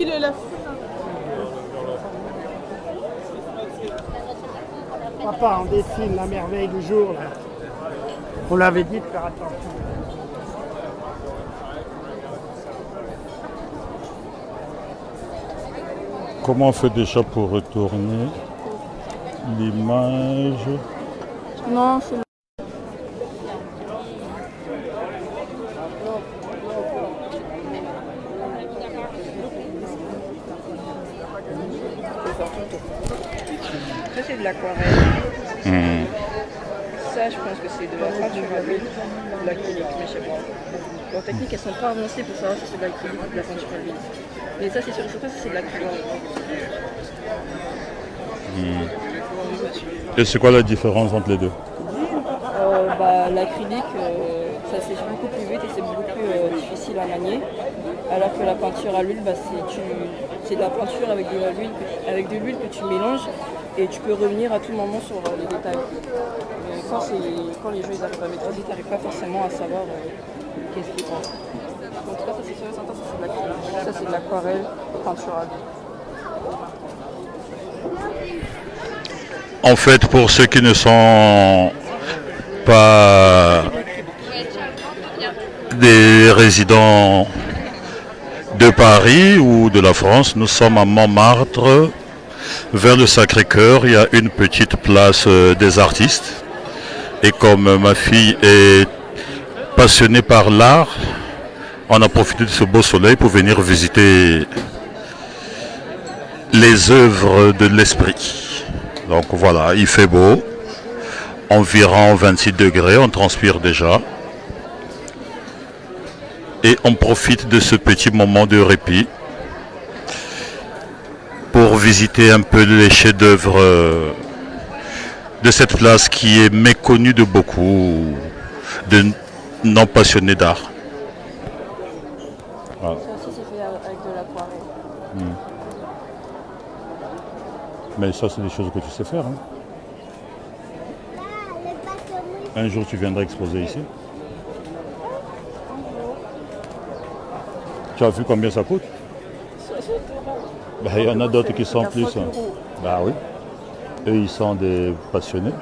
Il est là. Papa, on dessine la merveille du jour, là. On l'avait dit de faire attention. Comment on fait déjà pour retourner l'image? Non, c'est Ça, c'est de l'aquarelle. Ça, je pense que c'est de la peinture à l'huile, de l'acrylique, mais je sais pas. Leurs techniques, elles sont pas avancées pour savoir si c'est de l'acrylique ou de la peinture à l'huile. Mais ça, c'est sûr, surtout si c'est de l'acrylique. Et c'est quoi la différence entre les deux? L'acrylique, ça sèche beaucoup plus vite et c'est beaucoup plus difficile à manier. Alors que la peinture à l'huile, c'est de la peinture avec de l'huile que tu mélanges et tu peux revenir à tout moment sur les détails. Mais quand les gens ils arrivent à maîtriser, tu n'arrives pas forcément à savoir qu'est-ce qu'ils font. En tout cas, ça c'est sûr et certain, ça c'est de l'acrylique. Ça c'est de l'aquarelle, peinture à l'huile. En fait, pour ceux qui ne sont pas des résidents de Paris ou de la France, nous sommes à Montmartre, vers le Sacré-Cœur. Il y a une petite place des artistes. Et comme ma fille est passionnée par l'art, on a profité de ce beau soleil pour venir visiter les œuvres de l'esprit. Donc voilà, il fait beau, environ 26 degrés, on transpire déjà. Et on profite de ce petit moment de répit pour visiter un peu les chefs-d'œuvre de cette place qui est méconnue de beaucoup de non passionnés d'art. Voilà. Ça aussi, c'est fait avec de l'aquarelle. Mais ça, c'est des choses que tu sais faire. Hein. Un jour, tu viendras exposer ici. Tu as vu combien ça coûte? Il y en a d'autres qui sont plus. Hein. Bah oui. Eux, ils sont des passionnés.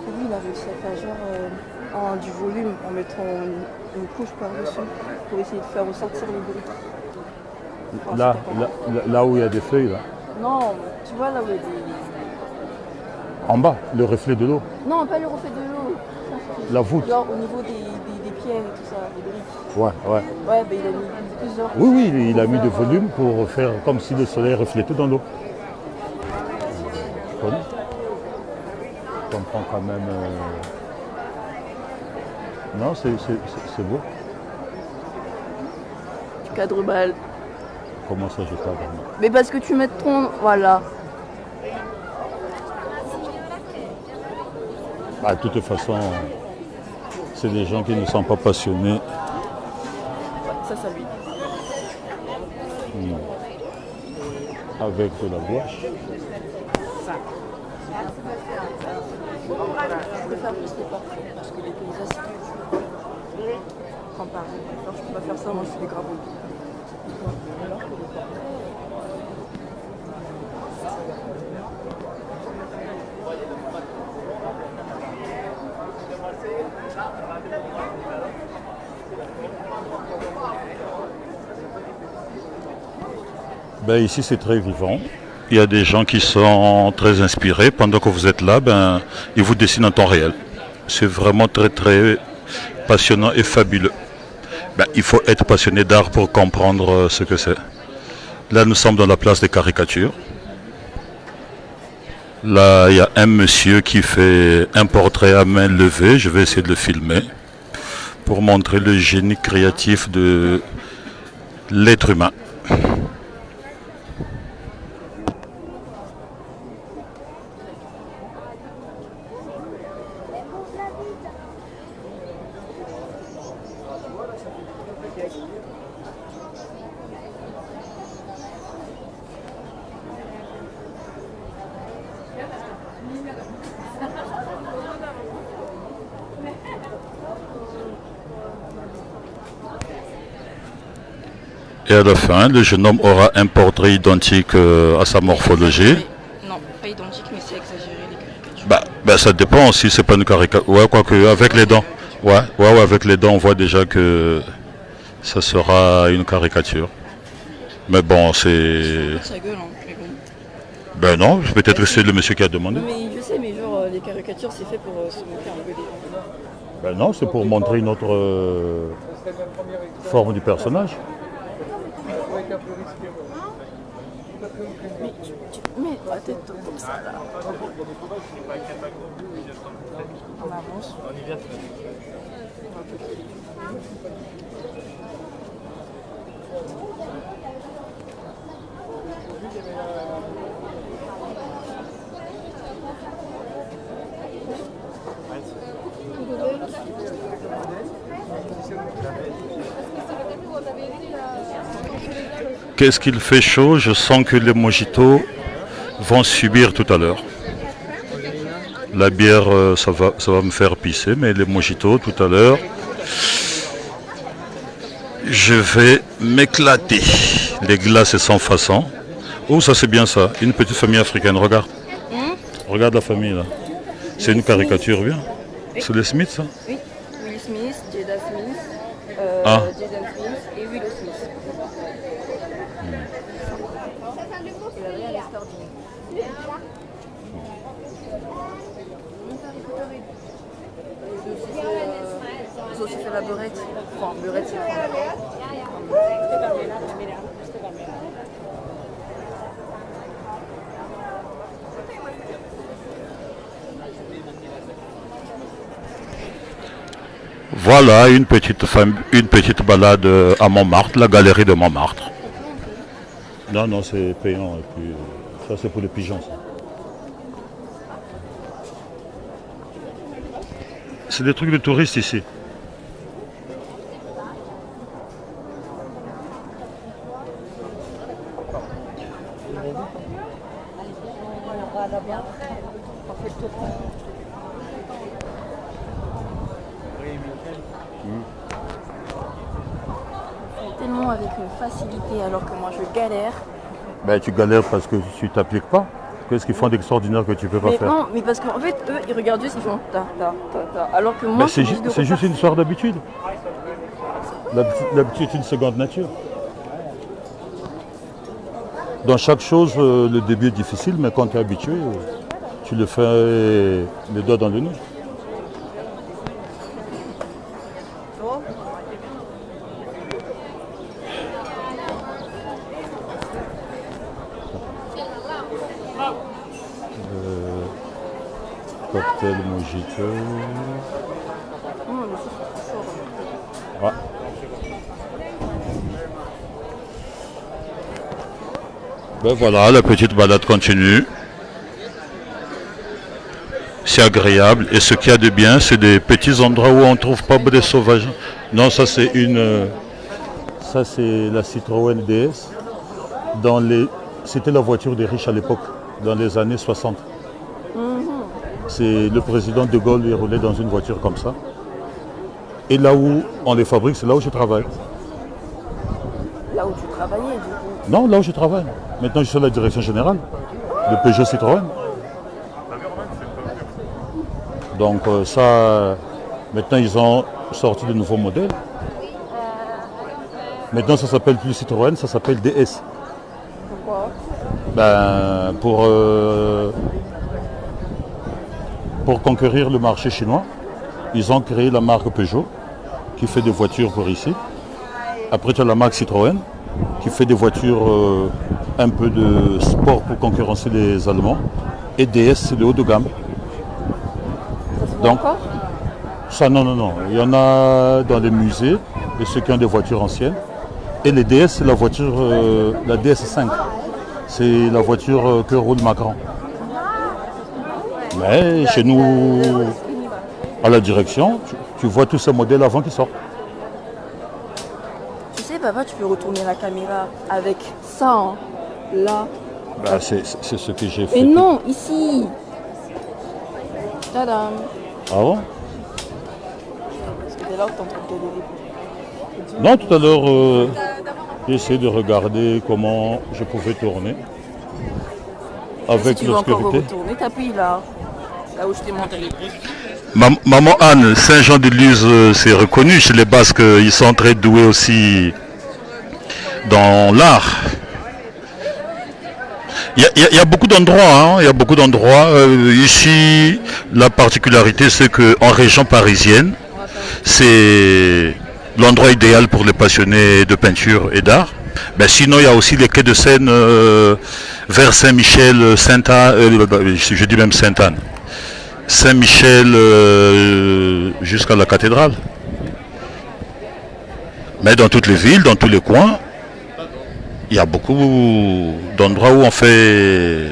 Lui, il a réussi à faire genre du volume en mettant une couche par-dessus pour essayer de faire ressortir les bruits. Là où il y a des feuilles, là. Non, tu vois là où il y a des... En bas, le reflet de l'eau. Non, pas le reflet de l'eau. La voûte. Genre au niveau des pierres et tout ça, des briques. Ouais. Ouais, il a mis plusieurs... Oui, il a mis du volume pour faire comme si le soleil reflétait dans l'eau. Je connais. Je comprends quand même. Non, c'est beau. Tu cadres mal. Comment ça, je cadre? Mais parce que tu mets ton... Voilà. De toute façon, c'est des gens qui ne sont pas passionnés. Ça lui. Avec de la gouache. Je préfère plus les portraits parce que les paysages, comparé. Alors je peux pas faire ça, moi c'est des gravures. Alors que les portraits... Ici, c'est très vivant. Il y a des gens qui sont très inspirés. Pendant que vous êtes là, ils vous dessinent en temps réel. C'est vraiment très, très passionnant et fabuleux. Il faut être passionné d'art pour comprendre ce que c'est. Là, nous sommes dans la place des caricatures. Là, il y a un monsieur qui fait un portrait à main levée. Je vais essayer de le filmer pour montrer le génie créatif de l'être humain. Et à la fin, le jeune homme aura un portrait identique à sa morphologie. Non, pas identique, mais c'est exagéré les caricatures. Ça dépend si c'est pas une caricature. Ouais, quoique avec les dents. Ouais, avec les dents, on voit déjà que ça sera une caricature. Mais bon, c'est... Sa gueule, hein, mais bon. Ben non, peut-être que c'est le monsieur qui a demandé. Non, mais je sais, mais genre, les caricatures, c'est fait pour se moquer un peu des gens. Ben non, c'est pour montrer une autre forme du personnage. Mais tu mets la tête comme ça, là. On avance. Qu'est-ce qu'il fait chaud? Je sens que les mojitos vont subir tout à l'heure. La bière, ça va me faire pisser, mais les mojitos tout à l'heure, je vais m'éclater. Les glaces sans façon. Oh, ça c'est bien ça. Une petite famille africaine, regarde. Regarde la famille là. C'est une caricature bien. C'est les Smiths ça? Oui, Will Smith, Jada Smith, Ah. Jaden Smith et Willow Smith. Et la vraie, elle est extraordinaire. Ils ont aussi fait la beurette. Enfin, beurette, c'est quoi? Voilà une petite balade à Montmartre, la galerie de Montmartre. Non, c'est payant. Et puis, ça c'est pour les pigeons. Ça. C'est des trucs de touristes ici. Tellement avec facilité alors que moi je galère. Ben, tu galères parce que tu t'appliques pas. Qu'est-ce qu'ils font d'extraordinaire que tu peux pas Mais faire? non, mais parce qu'en fait, eux, ils regardent juste, ils font ta, ta, ta, ta. Alors que moi, Ben, c'est juste une histoire d'habitude. L'habitude est une seconde nature. Dans chaque chose, le début est difficile, mais quand tu es habitué, tu le fais les doigts dans le nez. Cocktail mojito. Ouais. Ben voilà, la petite balade continue. C'est agréable. Et ce qu'il y a de bien, c'est des petits endroits où on ne trouve pas des sauvages. Non, ça c'est ça c'est la Citroën DS. C'était la voiture des riches à l'époque, dans les années 60. C'est le président de Gaulle, il roulait dans une voiture comme ça. Et là où on les fabrique, c'est là où je travaille. Là où tu travaillais, du coup. Non, là où je travaille. Maintenant, je suis à la direction générale de Peugeot Citroën. Donc ça, maintenant, ils ont sorti de nouveaux modèles. Maintenant, ça s'appelle plus Citroën, ça s'appelle DS. Pourquoi? Ben, pour conquérir le marché chinois, ils ont créé la marque Peugeot, qui fait des voitures pour ici. Après, tu as la marque Citroën, qui fait des voitures un peu de sport pour concurrencer les Allemands. Et DS, c'est le haut de gamme. Ça se voit Donc, encore? ça, non. Il y en a dans les musées, et ceux qui ont des voitures anciennes. Et les DS, c'est la voiture, la DS5. C'est la voiture que roule Macron. Mais chez nous, à la direction, tu vois tous ces modèles avant qu'ils sortent. Tu sais, papa, tu peux retourner la caméra avec ça, hein, là. Ben, c'est ce que j'ai fait. Mais non, ici. Tadam. Ah bon? Parce que c'est là où t'es en train de te développer. Non, tout à l'heure, J'ai essayé de regarder comment je pouvais tourner avec Si tu veux encore l'obscurité. retourner, t'appuies là. Là où je t'ai montré. Maman Anne, Saint-Jean-de-Luz, c'est reconnu chez les Basques, ils sont très doués aussi dans l'art. Il y a beaucoup d'endroits, hein, il y a beaucoup d'endroits. Ici, la particularité, c'est qu'en région parisienne, c'est l'endroit idéal pour les passionnés de peinture et d'art. Ben, sinon, il y a aussi les quais de Seine vers Saint-Michel, Sainte-Anne, je dis même Sainte-Anne. Saint-Michel jusqu'à la cathédrale. Mais dans toutes les villes, dans tous les coins, il y a beaucoup d'endroits où on fait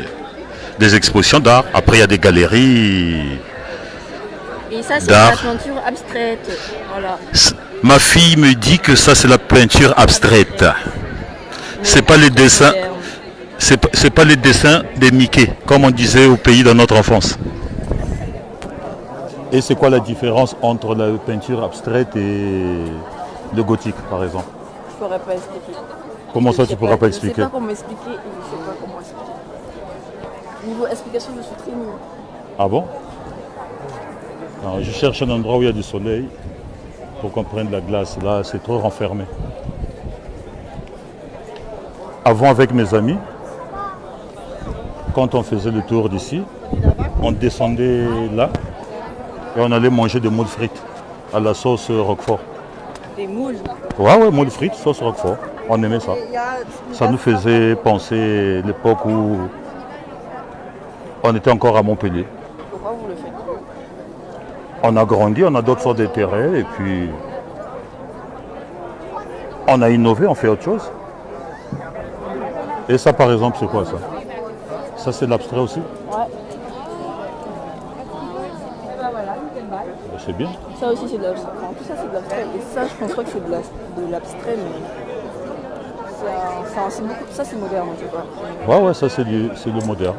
des expositions d'art. Après, il y a des galeries Et ça, c'est d'art. la peinture abstraite. Voilà. Ma fille me dit que ça, c'est la peinture abstraite. C'est pas les dessins, c'est pas les dessins des Mickey, comme on disait au pays dans notre enfance. Et c'est quoi la différence entre la peinture abstraite et le gothique, par exemple? Je pourrais pas expliquer. Comment ça, Je tu sais pourras pas Je sais expliquer? pas comment expliquer et je sais pas comment expliquer. Niveau explication, je suis très nulle. Ah bon? Alors, je cherche un endroit où il y a du soleil pour qu'on prenne de la glace. Là, c'est trop renfermé. Avant, avec mes amis, quand on faisait le tour d'ici, on descendait là et on allait manger des moules frites à la sauce Roquefort. Des moules. Ouais, moules frites, sauce Roquefort. On aimait ça. Ça nous faisait penser l'époque où on était encore à Montpellier. Pourquoi vous le faites? On a grandi, on a d'autres sortes d'intérêts et puis on a innové, on fait autre chose. Et ça, par exemple, c'est quoi ça? Ça, c'est de l'abstrait aussi? Ouais. C'est bien. Ça aussi, c'est de l'abstrait. Enfin, tout ça, c'est de l'abstrait. Et ça, je pense pas que c'est de l'abstrait, mais c'est beaucoup. Ça, c'est moderne, je sais pas. Ouais, ça, c'est le moderne.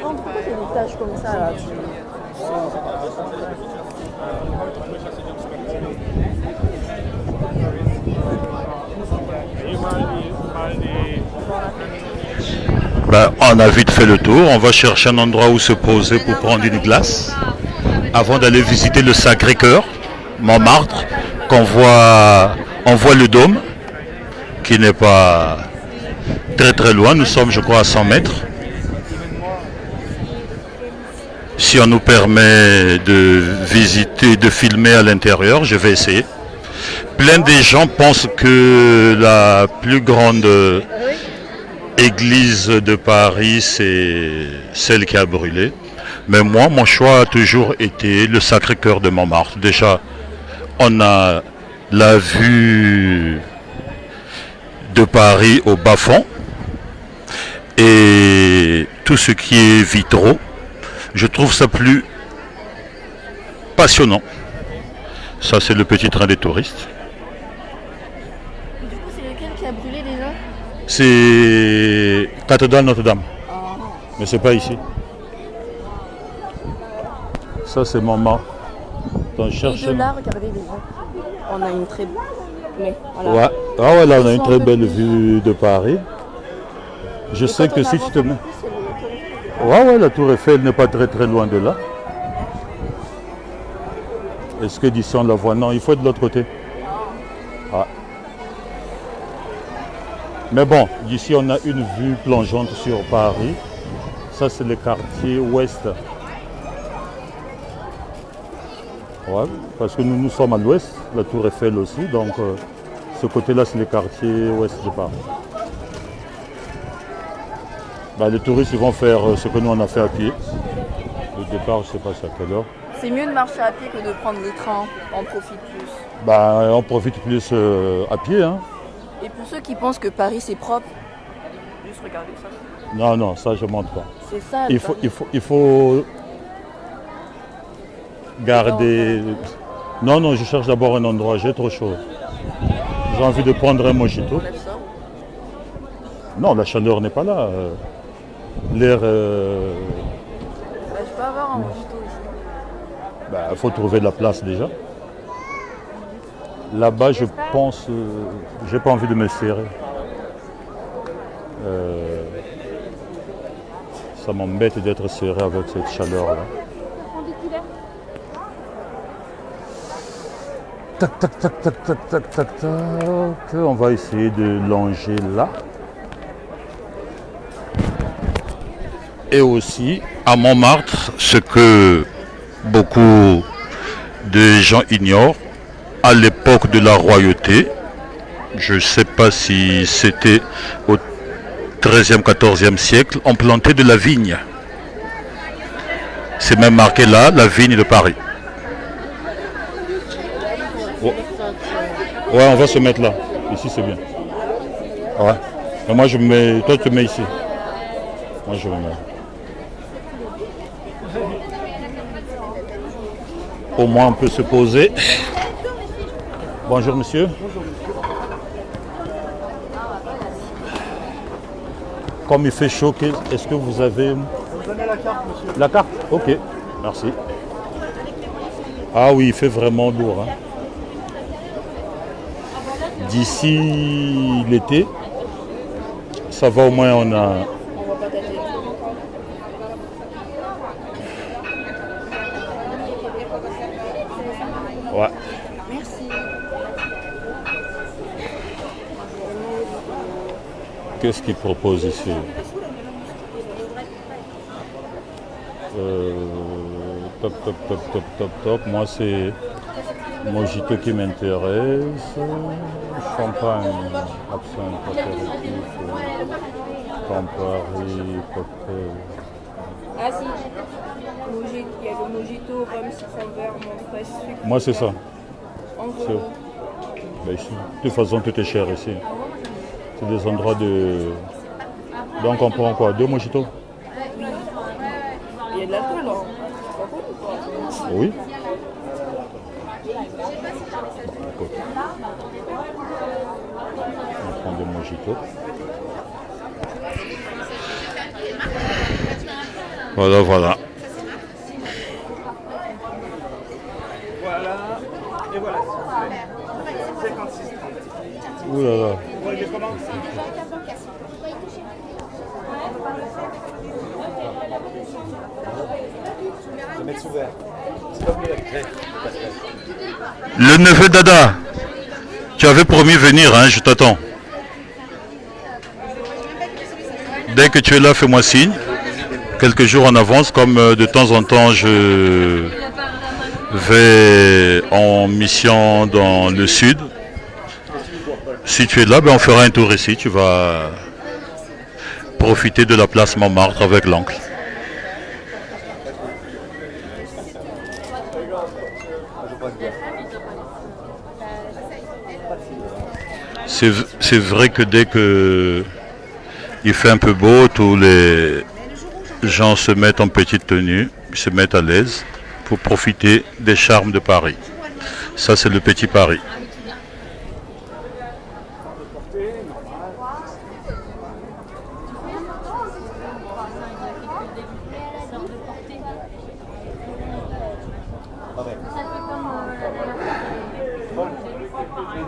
Non, pourquoi c'est des taches comme ça, là? Ben, on a vite fait le tour. On va chercher un endroit où se poser pour prendre une glace avant d'aller visiter le Sacré-Cœur, Montmartre, on voit le dôme qui n'est pas très très loin. Nous sommes, je crois, à 100 mètres. Si on nous permet de visiter, de filmer à l'intérieur, je vais essayer. Plein de gens pensent que la plus grande église de Paris, c'est celle qui a brûlé. Mais moi, mon choix a toujours été le Sacré-Cœur de Montmartre. Déjà, on a la vue de Paris au bas-fond et tout ce qui est vitraux. Je trouve ça plus passionnant. Ça, c'est le petit train des touristes. Du coup, c'est lequel qui a brûlé déjà? C'est Cathédrale Notre-Dame. Mais c'est pas ici. Ça, c'est Montmartre. On Et cherche. de là, regardez les gens. On a une très. Mais voilà. Ouais. Ah ouais, là, on a une très belle vue de Paris. Je sais que si tu te mets. Ouais, la Tour Eiffel n'est pas très très loin de là. Est-ce que d'ici on la voit? Non, il faut être de l'autre côté. Ah. Mais bon, d'ici on a une vue plongeante sur Paris. Ça, c'est le quartier ouest. Ouais, parce que nous sommes à l'ouest, la Tour Eiffel aussi, donc ce côté-là, c'est le quartier ouest de Paris. Bah, les touristes ils vont faire ce que nous on a fait à pied. Le départ, je ne sais pas c'est à quelle heure. C'est mieux de marcher à pied que de prendre les trains. On profite plus. Bah, on profite plus à pied. Hein. Et pour ceux qui pensent que Paris c'est propre, juste regardez ça. Non, ça je ne montre pas. C'est ça. Il faut garder. Non, je cherche d'abord un endroit, j'ai trop chaud. J'ai envie de prendre un mojito. Non, la chaleur n'est pas là. L'air. Je peux avoir un mojito ici. Il faut trouver de la place déjà. Là-bas, je pense, j'ai pas envie de me serrer. Ça m'embête d'être serré avec cette chaleur-là. Tac, tac, tac, tac, tac, tac, tac, tac. On va essayer de longer là. Et aussi, à Montmartre, ce que beaucoup de gens ignorent, à l'époque de la royauté, je ne sais pas si c'était au XIIIe, XIVe siècle, on plantait de la vigne. C'est même marqué là, la vigne de Paris. Oh. Ouais, on va se mettre là. Ici, c'est bien. Ouais. Et moi, je me mets. Toi, tu te mets ici. Moi, je me mets. Au moins, on peut se poser. Bonjour, monsieur. Comme il fait chaud, est-ce que vous avez... Vous donnez la carte, monsieur. La carte? Ok, merci. Ah oui, il fait vraiment lourd. Hein. D'ici l'été, ça va au moins, on a... On va pas tâter. Ouais. Merci. Qu'est-ce qu'il propose ici? Top, top, top, top, top, top. Moi, c'est mojito qui m'intéresse. Champagne, absinthe, apéritif, Campari, cocktail. Ah si, il y a le mojito, rhum, citron vert, menthe fraîche, sucre. Moi, c'est ça. En C'est- gros, Ben, ici, de toute façon, tout est cher ici. C'est des endroits de... Donc, on prend quoi? 2 mojitos? il y a de l'alcool là. C'est pas cool ou pas? Oui. On prend des mojitos. Voilà, voilà. Voilà. Et voilà. 56. Ouh là là. Vous voyez comment? Le neveu d'Ada, tu avais promis venir, hein, je t'attends. Dès que tu es là, fais-moi signe. Quelques jours en avance, comme de temps en temps je vais en mission dans le sud. Si tu es là, ben on fera un tour ici. Tu vas profiter de la place Montmartre avec l'oncle. C'est vrai que dès que il fait un peu beau, tous les gens se mettent en petite tenue, se mettent à l'aise pour profiter des charmes de Paris. Ça, c'est le petit Paris.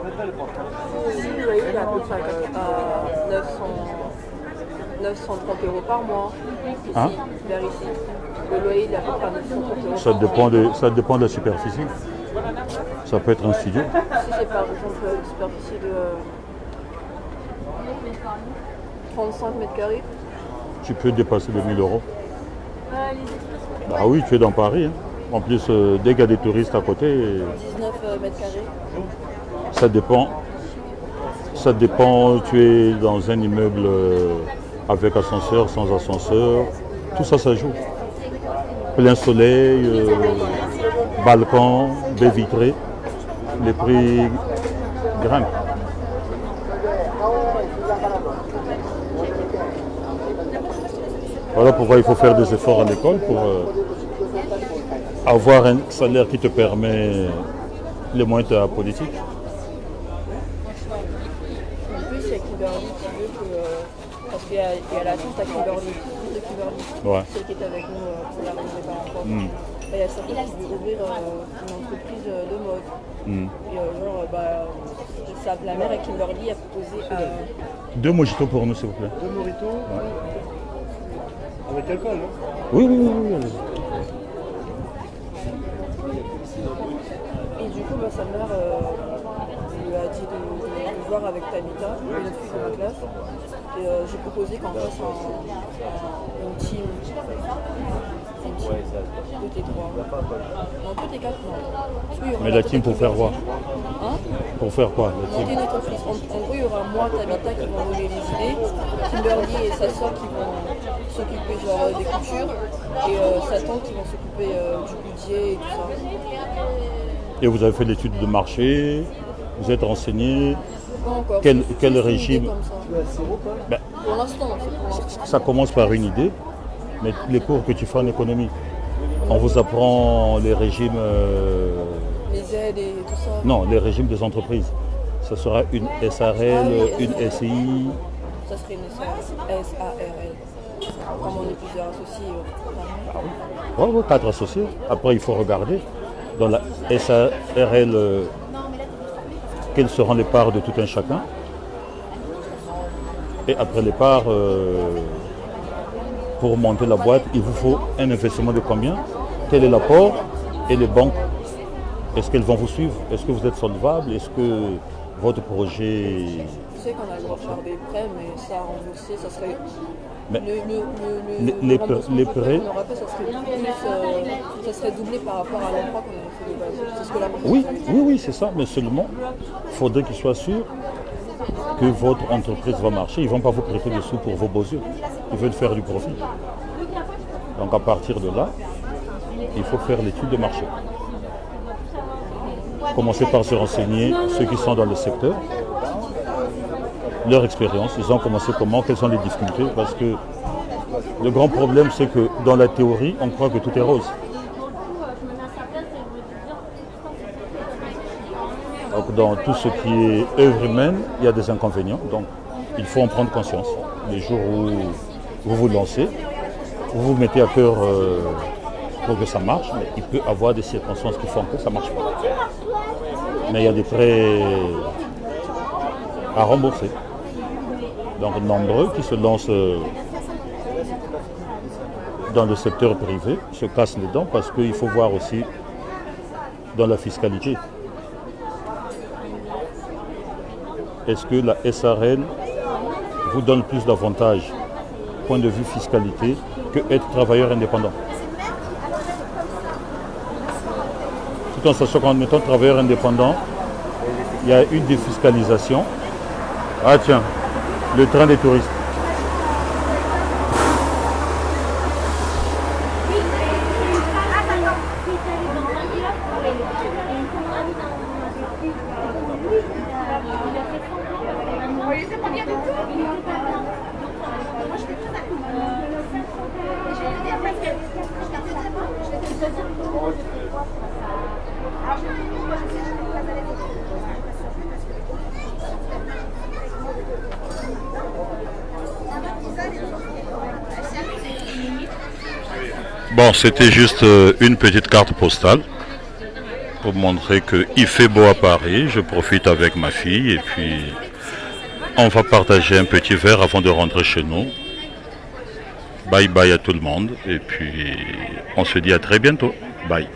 Le loyer il est à peu près à 930 € par mois. Ici, Hein? vers ici. Le loyer il est à peu près à 930 € Ça par dépend mois. ça dépend de la superficie. Ça peut être un studio. Si c'est par exemple une superficie de 35 mètres carrés, Tu peux dépasser les 1000 euros. Bah oui, tu es dans Paris. Hein. En plus, dès qu'il y a des touristes à côté, 19 mètres carrés. ça dépend. Ça dépend, tu es dans un immeuble avec ascenseur, sans ascenseur. Tout ça, ça joue. Plein soleil, balcon, baie vitrée. Les prix grimpent. Voilà pourquoi il faut faire des efforts à l'école pour avoir un salaire qui te permet les moyens de la politique. En plus, il y a Kimberly qui veut que. Parce qu'il y a la tante à Kimberly, de Kimberly, Ouais. celle qui est avec nous pour la réunion des parents. il y a certains qui veulent ouvrir une entreprise de mode. Et la mère et Kimberly a proposé à... 2 mojitos pour nous, s'il vous plaît. 2 mojitos. Avec alcool, non? Oui, oui, oui, oui. Allez. Et du coup, sa mère lui a dit de voir avec Tabitha, une autre fille de ma classe. Et j'ai proposé qu'on fasse une team. Côté 3. Non, côté 4, non. Mais la team pour faire quoi? Hein? Pour faire quoi, la Monter team? une entreprise. En gros, il y aura moi, Tabitha qui vont donner les idées, Kimberly et sa soeur qui vont s'occuper genre des coutures, et sa tante qui vont s'occuper du budget et tout ça. Et vous avez fait l'étude de marché, vous êtes renseigné. Pas encore. Quel C'est une régime? idée comme ça. Ben, Pour l'instant, c'est pour l'instant. ça commence par une idée, mais les cours que tu fais en économie, on vous apprend les régimes, Les aides et tout ça. non, les régimes des entreprises. Ce sera une SARL, une SI. Ça serait une SARL. Comme on est plusieurs associés. Oui, 4 associés. Après, il faut regarder dans la SARL quelles seront les parts de tout un chacun. Et après les parts, pour monter la boîte, il vous faut un investissement de combien? Quel est l'apport? Et les banques, est-ce qu'elles vont vous suivre? Est-ce que vous êtes solvable? Est-ce que votre projet... Je sais qu'on a le droit de faire des prêts, mais ça à rembourser, ça serait... Mais le les remboursement prêts... qu'on aura fait, ça serait ça serait doublé par rapport à l'emprunt qu'on avait fait de base. C'est ce que la Oui, professeure avait dit. oui, oui, c'est ça. Mais seulement, il faudrait qu'ils soient sûrs que votre entreprise va marcher. Ils ne vont pas vous prêter des sous pour vos beaux yeux. Ils veulent faire du profit. Donc à partir de là, il faut faire l'étude de marché. Commencer par se renseigner, ceux qui sont dans le secteur, leur expérience, ils ont commencé comment, quelles sont les difficultés, parce que le grand problème c'est que dans la théorie, on croit que tout est rose. Donc dans tout ce qui est œuvre humaine, il y a des inconvénients, donc il faut en prendre conscience. Les jours où vous vous lancez, vous vous mettez à cœur pour que ça marche, mais il peut y avoir des circonstances qui font que ça ne marche pas. Mais il y a des prêts à rembourser. Donc nombreux qui se lancent dans le secteur privé se cassent les dents parce qu'il faut voir aussi dans la fiscalité. Est-ce que la SARL vous donne plus d'avantages, point de vue fiscalité, que être travailleur indépendant? Tout en sachant qu'en étant travailleur indépendant, il y a une défiscalisation. Ah tiens, le train des touristes. Bon, c'était juste une petite carte postale pour montrer qu'il fait beau à Paris. Je profite avec ma fille et puis on va partager un petit verre avant de rentrer chez nous. Bye bye à tout le monde et puis on se dit à très bientôt. Bye.